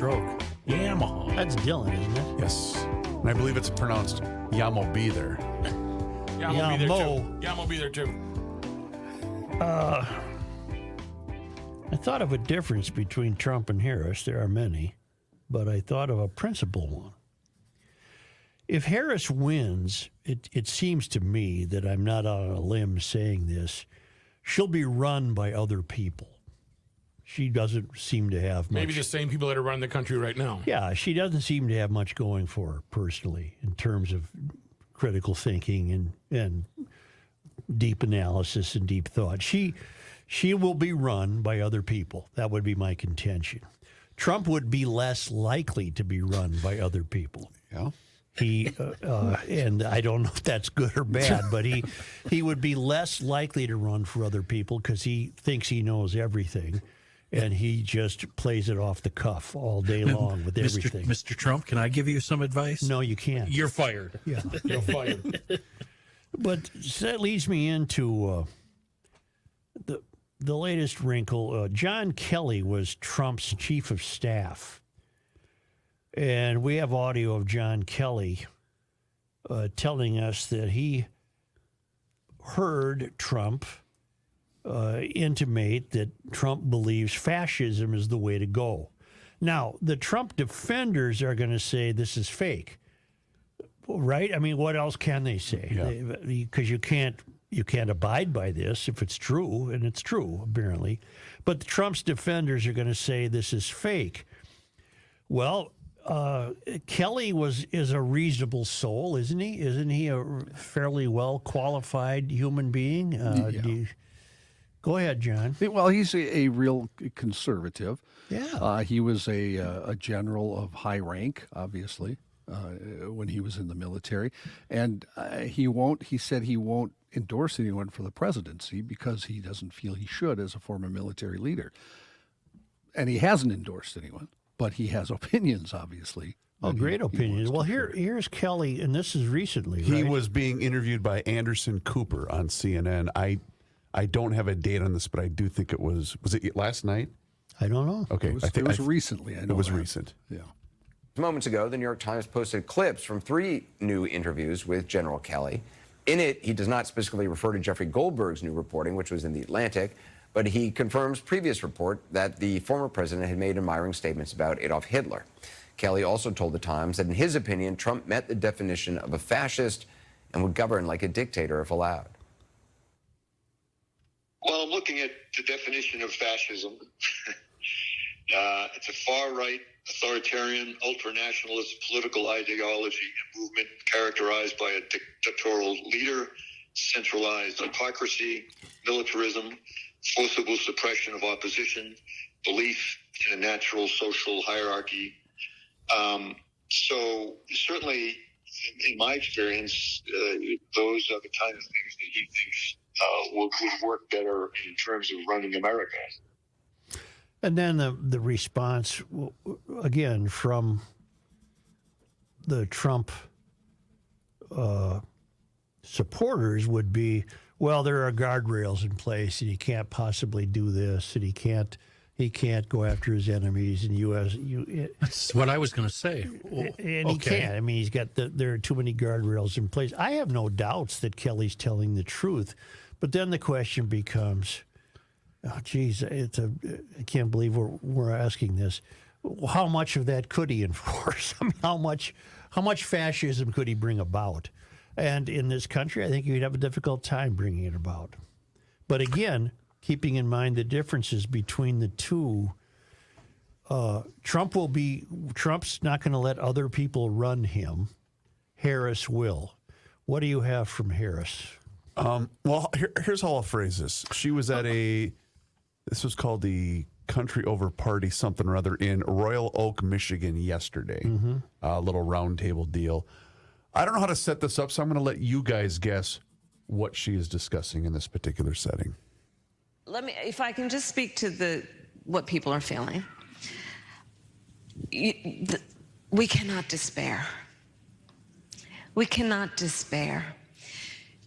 stroke. Yamaha. That's Dylan, isn't it? Yes. And I believe it's pronounced Yamo be there. Yamo be there too. I thought of a difference between Trump and Harris. There are many, but I thought of a principal one. If Harris wins, it seems to me that I'm not on a limb saying this, she'll be run by other people. She doesn't seem to have much. Maybe the same people that are running the country right now. Yeah, she doesn't seem to have much going for her personally in terms of critical thinking and deep analysis and deep thought. She will be run by other people. That would be my contention. Trump would be less likely to be run by other people. Yeah. He and I don't know if that's good or bad, but he would be less likely to run for other people because he thinks he knows everything, and he just plays it off the cuff all day long with everything. Mr. Trump, can I give you some advice? No, you can't. You're fired. Yeah, You're fired. but that leads me into the latest wrinkle. John Kelly was Trump's chief of staff. And we have audio of John Kelly telling us that he heard Trump intimate that Trump believes fascism is the way to go. Now, the Trump defenders are going to say this is fake, right? I mean, what else can they say? Because you can't abide by this if it's true, and it's true, apparently. But the Trump's defenders are going to say this is fake. Well, Kelly is a reasonable soul, isn't he? Isn't he a fairly well qualified human being? Go ahead, John. Well, he's a real conservative. Yeah. He was a general of high rank, obviously, when he was in the military, and he said he won't endorse anyone for the presidency because he doesn't feel he should as a former military leader, and he hasn't endorsed anyone. But he has opinions, obviously. Oh, great opinions. Well, here's Kelly, and this is recently, right? He was being interviewed by Anderson Cooper on CNN. I don't have a date on this, but I do think it was it last night? I don't know. Okay. It was recently. I know it was that. recent. Yeah. Moments ago, the New York Times posted clips from 3 new interviews with General Kelly. In it, he does not specifically refer to Jeffrey Goldberg's new reporting, which was in The Atlantic, but he confirms previous report that the former president had made admiring statements about Adolf Hitler. Kelly also told the Times that in his opinion, Trump met the definition of a fascist and would govern like a dictator if allowed. Well, I'm looking at the definition of fascism. It's a far-right, authoritarian, ultra-nationalist political ideology and movement characterized by a dictatorial leader, centralized autocracy, militarism, forcible suppression of opposition, belief in a natural social hierarchy. So certainly, in my experience, those are the kind of things that he thinks would work better in terms of running America. And then the response, again, from the Trump supporters would be, well, there are guardrails in place, and he can't possibly do this, and he can't go after his enemies. And That's what I was going to say. And he can't. I mean, there are too many guardrails in place. I have no doubts that Kelly's telling the truth, but then the question becomes, oh, geez, I can't believe we're asking this. How much of that could he enforce? I mean, how much fascism could he bring about? And in this country, I think you'd have a difficult time bringing it about. But again, keeping in mind the differences between the two, Trump's not going to let other people run him. Harris will. What do you have from Harris? Well, here's how I'll phrase this. She was at this was called the Country Over Party something or other in Royal Oak, Michigan yesterday. Mm-hmm. A little roundtable deal. I don't know how to set this up, so I'm going to let you guys guess what she is discussing in this particular setting. If I can just speak to what people are feeling. We cannot despair. We cannot despair.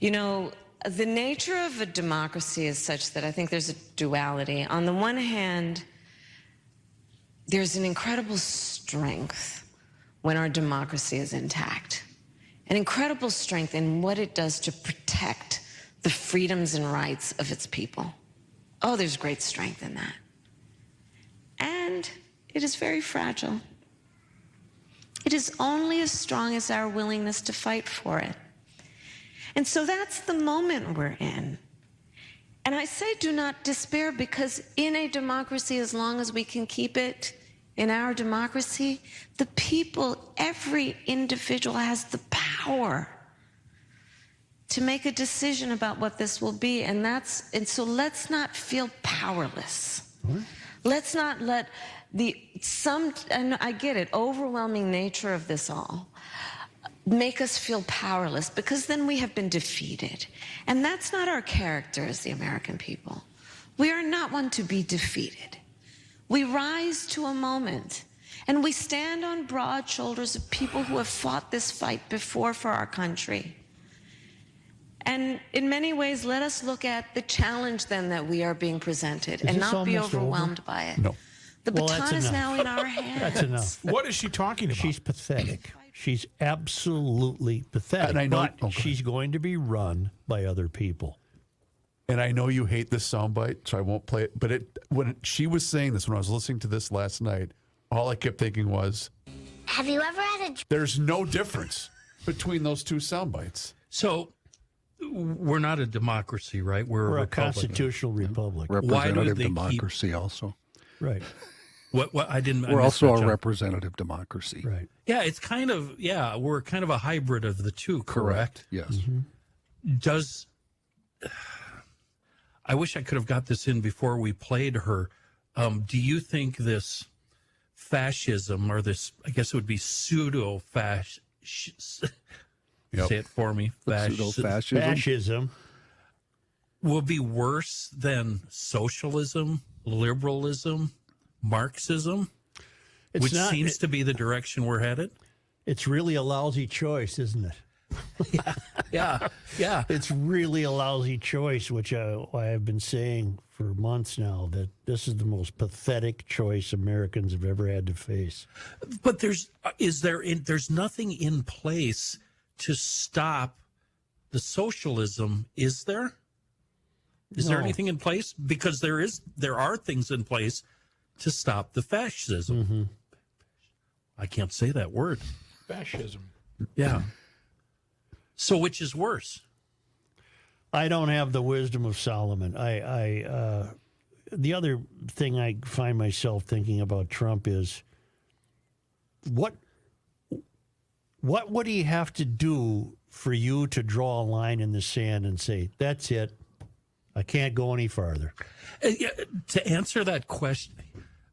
You know, the nature of a democracy is such that I think there's a duality. On the one hand, there's an incredible strength when our democracy is intact. An incredible strength in what it does to protect the freedoms and rights of its people. Oh, there's great strength in that. And it is very fragile. It is only as strong as our willingness to fight for it. And so that's the moment we're in. And I say do not despair, because in a democracy, as long as we can keep it in our democracy, the people, every individual has the power to make a decision about what this will be. And so let's not feel powerless. Mm-hmm. Let's not let and I get it, overwhelming nature of this all make us feel powerless, because then we have been defeated. And that's not our character as the American people. We are not one to be defeated. We rise to a moment, and we stand on broad shoulders of people who have fought this fight before for our country. And in many ways, let us look at the challenge then that we are being presented and not be overwhelmed by it. No. The baton is now in our hands. That's enough. What is she talking about? She's pathetic. She's absolutely pathetic. And I know, but she's going to be run by other people. And I know you hate this soundbite, so I won't play it. But when she was saying this, when I was listening to this last night, all I kept thinking was, have you ever had a... There's no difference between those two soundbites. So we're not a democracy, right? We're a republic. constitutional republic. Representative democracy also. Right. What I didn't. We're also a representative democracy. Right. Yeah, it's kind of we're kind of a hybrid of the two. Correct. Yes. Mm-hmm. I wish I could have got this in before we played her. Do you think this fascism, or this, I guess it would be pseudo-fascism, say it for me, Pseudo-fascism? Fascism will be worse than socialism, liberalism, Marxism, which seems to be the direction we're headed? It's really a lousy choice, isn't it? Yeah. It's really a lousy choice, which I've been saying for months now, that this is the most pathetic choice Americans have ever had to face. But there's nothing in place to stop the socialism, is there? Is there anything in place? Because there are things in place to stop the fascism. Mm-hmm. I can't say that word. Fascism. Yeah. So which is worse? I don't have the wisdom of Solomon. The other thing I find myself thinking about Trump is, what would he have to do for you to draw a line in the sand and say, that's it, I can't go any farther? To answer that question,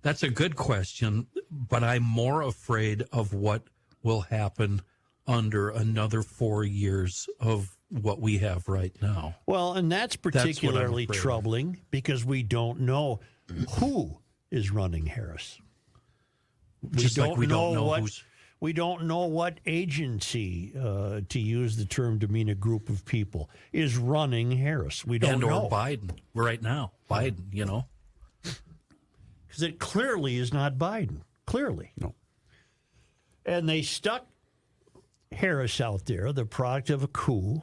that's a good question, but I'm more afraid of what will happen under another 4 years of what we have right now. Well, and that's particularly troubling, because we don't know who is running Harris. We don't know what agency, to use the term to mean a group of people, is running Harris. We don't know. Or Biden right now. Biden, Because it clearly is not Biden. Clearly. No. And they stuck Harris out there, the product of a coup,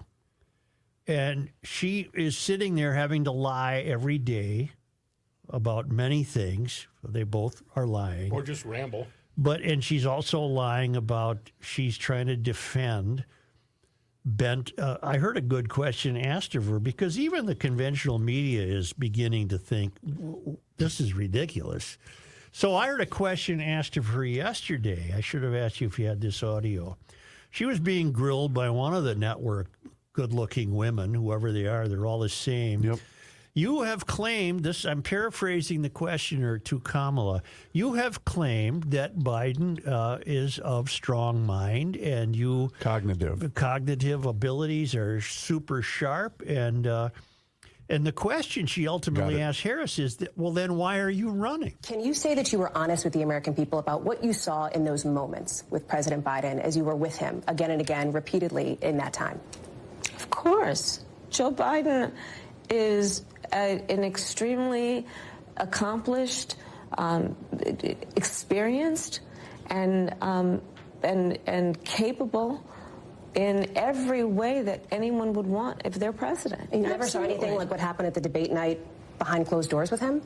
and she is sitting there having to lie every day about many things. They both are lying. Or just ramble. And she's also lying about, she's trying to defend Bent. I heard a good question asked of her, because even the conventional media is beginning to think, this is ridiculous. So I heard a question asked of her yesterday. I should have asked you if you had this audio. She was being grilled by one of the network good-looking women, whoever they are. They're all the same. Yep. You have claimed this. I'm paraphrasing the questioner to Kamala. You have claimed that Biden is of strong mind, and cognitive abilities are super sharp. And the question she ultimately asked Harris is, well, then why are you running? Can you say that you were honest with the American people about what you saw in those moments with President Biden as you were with him again and again, repeatedly in that time? Of course. Joe Biden is an extremely accomplished, experienced, and capable in every way that anyone would want if they're president. And you never saw anything like what happened at the debate night behind closed doors with him?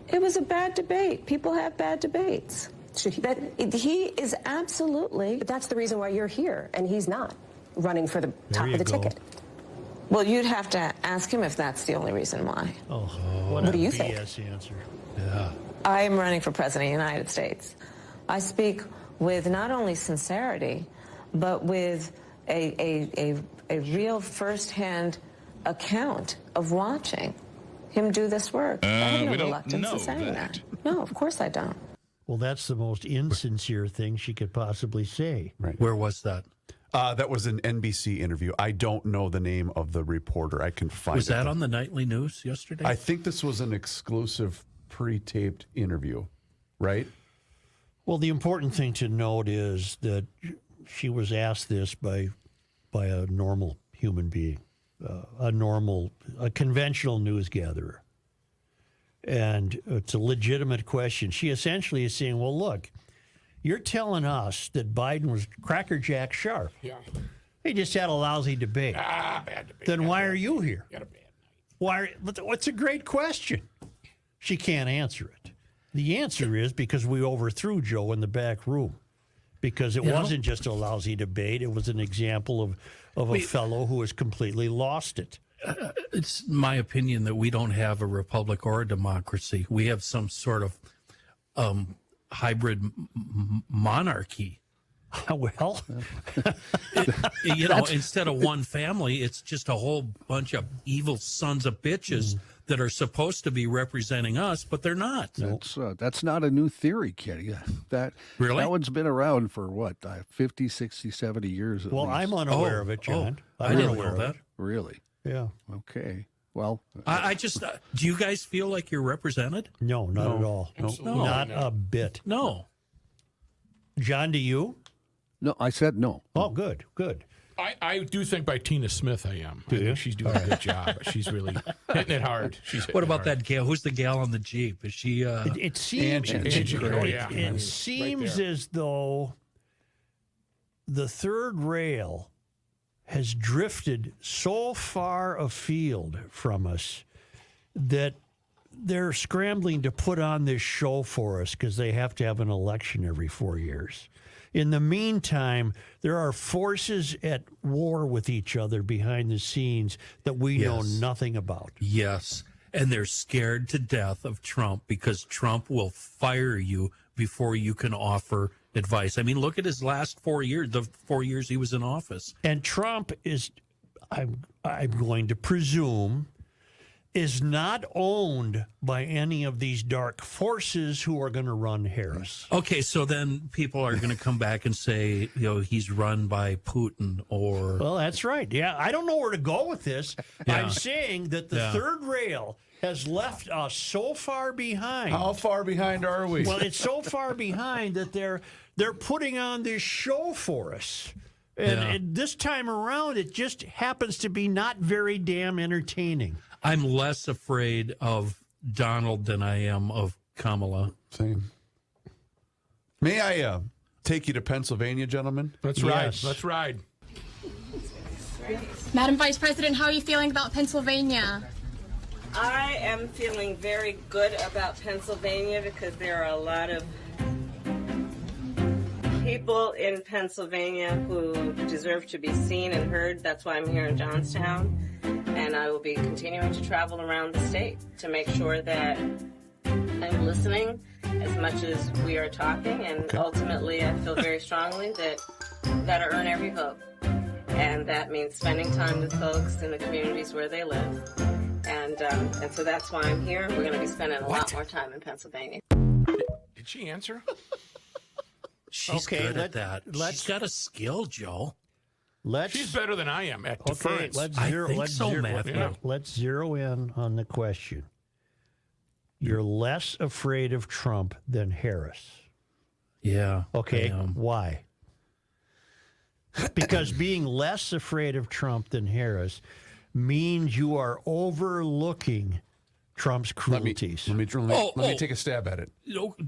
It was a bad debate. People have bad debates. He is absolutely. But that's the reason why you're here, and he's not running for the top of the ticket. Well, you'd have to ask him if that's the only reason why. Oh, what do you think? BS answer. Yeah. I am running for president of the United States. I speak with not only sincerity, but with a real firsthand account of watching him do this work. I have no reluctance in saying that. No, of course I don't. Well, that's the most insincere thing she could possibly say. Right. Where was that? That was an NBC interview. I don't know the name of the reporter. I can find Was it. that on the nightly news yesterday? I think this was an exclusive pre-taped interview, right? Well, the important thing to note is that she was asked this by a normal human being, a conventional news gatherer. And it's a legitimate question. She essentially is saying, well, look, you're telling us that Biden was crackerjack sharp. Yeah. He just had a lousy debate. Bad debate. Then why are you here? Got a bad night. Why? What's a great question. She can't answer it. The answer is because we overthrew Joe in the back room. Because it wasn't just a lousy debate. It was an example of a fellow who has completely lost it. It's my opinion that we don't have a republic or a democracy. We have some sort of hybrid monarchy. Well, Instead of one family, it's just a whole bunch of evil sons of bitches that are supposed to be representing us, but they're not. That's not a new theory, Kenny. That one's been around for what, 50, 60, 70 years at well, least. I'm unaware of it, John. I didn't know that. Really? Yeah. Okay. Well, I just, do you guys feel like you're represented? No, not at all. No. Not a bit. No. John, do you? no, I said no. Oh, good, good. I do think by Tina Smith I am. I you? think she's doing a good job. She's really hitting it hard. What about that gal? Who's the gal on the Jeep? Is she? It seems Angie. Oh, yeah. it seems Right as though the third rail has drifted so far afield from us that they're scrambling to put on this show for us because they have to have an election every 4 years. In the meantime, there are forces at war with each other behind the scenes that we know nothing about. Yes. And they're scared to death of Trump because Trump will fire you before you can offer advice. I mean, look at his last 4 years, the 4 years he was in office. And Trump is, I'm going to presume, is not owned by any of these dark forces who are going to run Harris. Okay, so then people are going to come back and say, he's run by Putin or... Well, that's right. Yeah, I don't know where to go with this. I'm saying that the third rail has left us so far behind. How far behind are we? Well, it's so far behind that they're putting on this show for us. And this time around, it just happens to be not very damn entertaining. I'm less afraid of Donald than I am of Kamala. Same. May I take you to Pennsylvania, gentlemen? Let's ride. Let's ride. Madam Vice President, how are you feeling about Pennsylvania? I am feeling very good about Pennsylvania because there are a lot of people in Pennsylvania who deserve to be seen and heard. That's why I'm here in Johnstown. And I will be continuing to travel around the state to make sure that I'm listening as much as we are talking. And ultimately, I feel very strongly that I earn every vote. And that means spending time with folks in the communities where they live. And so that's why I'm here. We're going to be spending a lot more time in Pennsylvania. Did she answer? She's good at that. She's got a skill, Joe. She's better than I am at deference. Let's I zero, think let's so, zero, Matthew. let's zero in on the question. You're less afraid of Trump than Harris. Yeah. Okay, I am. why? Because being less afraid of Trump than Harris means you are overlooking Trump's cruelties. Let me take a stab at it.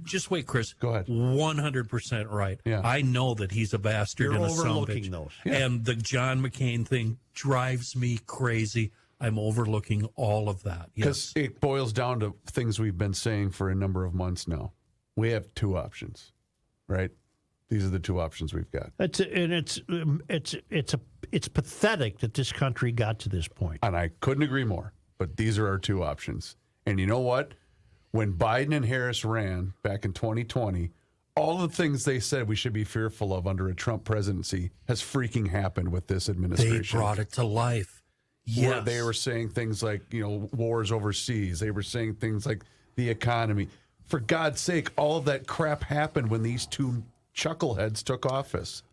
Just wait, Chris. Go ahead. 100% right. Yeah. I know that he's a bastard You're and a overlooking son of a bitch. those. Yeah. And the John McCain thing drives me crazy. I'm overlooking all of that. Because Yes. it boils down to things we've been saying for a number of months now. We have two options, right? These are the two options we've got. It's pathetic that this country got to this point. And I couldn't agree more. But these are our two options. And you know what? When Biden and Harris ran back in 2020, all the things they said we should be fearful of under a Trump presidency has freaking happened with this They administration. brought it to life. Where Yes. they were saying things like, wars overseas. They were saying things like the economy. For God's sake, all of that crap happened when these two chuckleheads took office.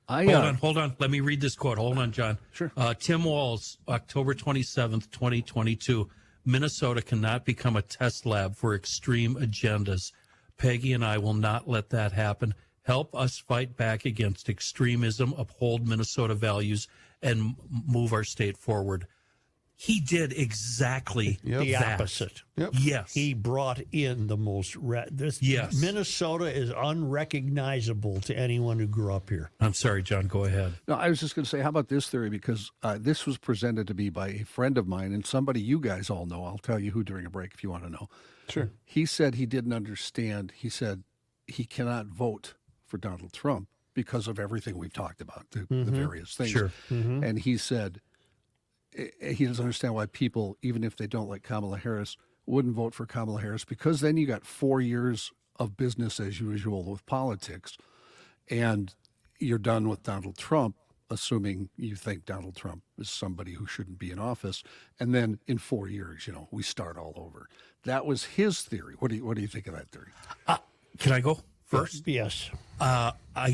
Hold on. Let me read this quote. Hold on, John. Sure. Tim Walz, October 27th, 2022. Minnesota cannot become a test lab for extreme agendas. Peggy and I will not let that happen. Help us fight back against extremism, uphold Minnesota values, and move our state forward. He did exactly The that. opposite. Yep. Yes. He brought in the most. Yes. Minnesota is unrecognizable to anyone who grew up here. I'm sorry, John. Go ahead. No, I was just going to say, how about this theory? Because this was presented to me by a friend of mine and somebody you guys all know. I'll tell you who during a break if you want to know. Sure. He said he didn't understand. He said he cannot vote for Donald Trump because of everything we've talked about, the various things. Sure. And he said he doesn't understand why people, even if they don't like Kamala Harris, wouldn't vote for Kamala Harris, because then you got 4 years of business as usual with politics, and you're done with Donald Trump, assuming you think Donald Trump is somebody who shouldn't be in office, and then in 4 years, we start all over. That was his theory. What do you think of that theory? Can I go first? Yes. I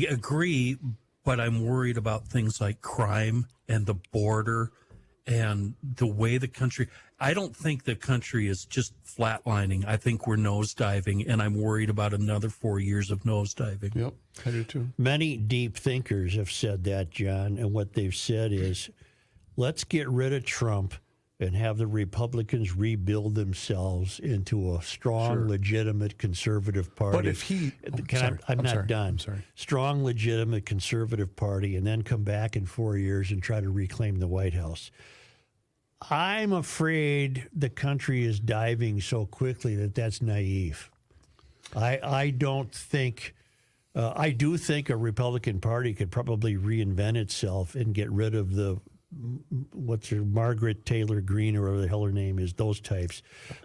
agree, but I'm worried about things like crime and the border and the way the country. I don't think the country is just flatlining. I think we're nosediving, and I'm worried about another 4 years of nosediving. Yep, I do too. Many deep thinkers have said that, John, and what they've said is, let's get rid of Trump and have the Republicans rebuild themselves into a strong, legitimate conservative party. But if he... I'm not done. I'm sorry. Strong, legitimate conservative party, and then come back in 4 years and try to reclaim the White House. I'm afraid the country is diving so quickly that that's naive. I don't think... I do think a Republican Party could probably reinvent itself and get rid of the... what's her, Margaret Taylor Greene or whatever the hell her name is, those types.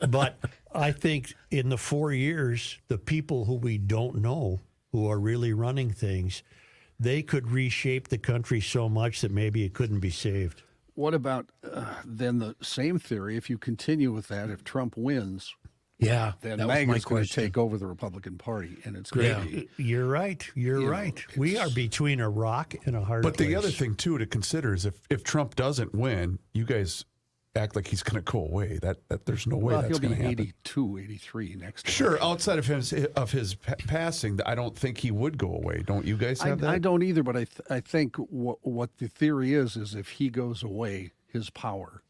But I think in the 4 years, the people who we don't know, who are really running things, they could reshape the country so much that maybe it couldn't be saved. What about then the same theory? If you continue with that, if Trump wins, Yeah, then that was my MAGA's going to question. take over the Republican Party, and it's going to be. You're right. You're right. We are between a rock and a hard But place. the other thing, too, to consider is if Trump doesn't win, you guys act like he's going to go away. That there's no way Well, that's he'll be going to happen. 82, 83 next year. Sure, outside of his passing, I don't think he would go away. Don't you guys have that? I don't either, but I think what the theory is if he goes away, his power,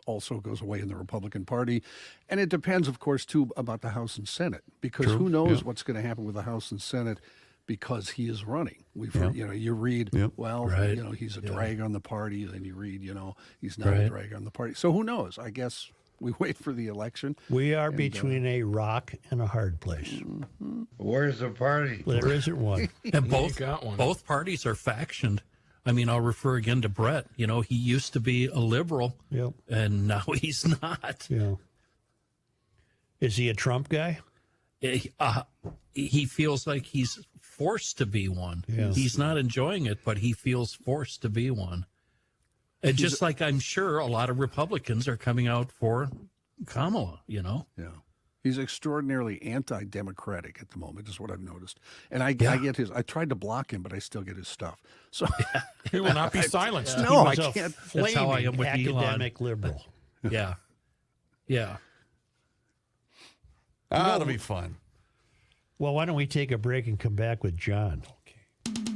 also goes away in the Republican Party. And it depends, of course, too, about the House and Senate, because who knows what's going to happen with the House and Senate because he is running. You read, he's a drag on the party. Then you read, he's not a drag on the party. So who knows? I guess we wait for the election. We are between a rock and a hard place. Where's the party? There isn't one. And got one. both parties are factioned. I mean, I'll refer again to Brett. He used to be a liberal, and now he's not. Yeah. Is he a Trump guy? He feels like he's forced to be one. Yes. He's not enjoying it, but he feels forced to be one. And just like I'm sure a lot of Republicans are coming out for Kamala, Yeah. He's extraordinarily anti-democratic at the moment, is what I've noticed. And I get his. I tried to block him, but I still get his stuff. So He will not be silenced. no, He I was a can't. That's how I am flaming with academic liberal. Yeah. Yeah. That'll be fun. Well, why don't we take a break and come back with John? Okay.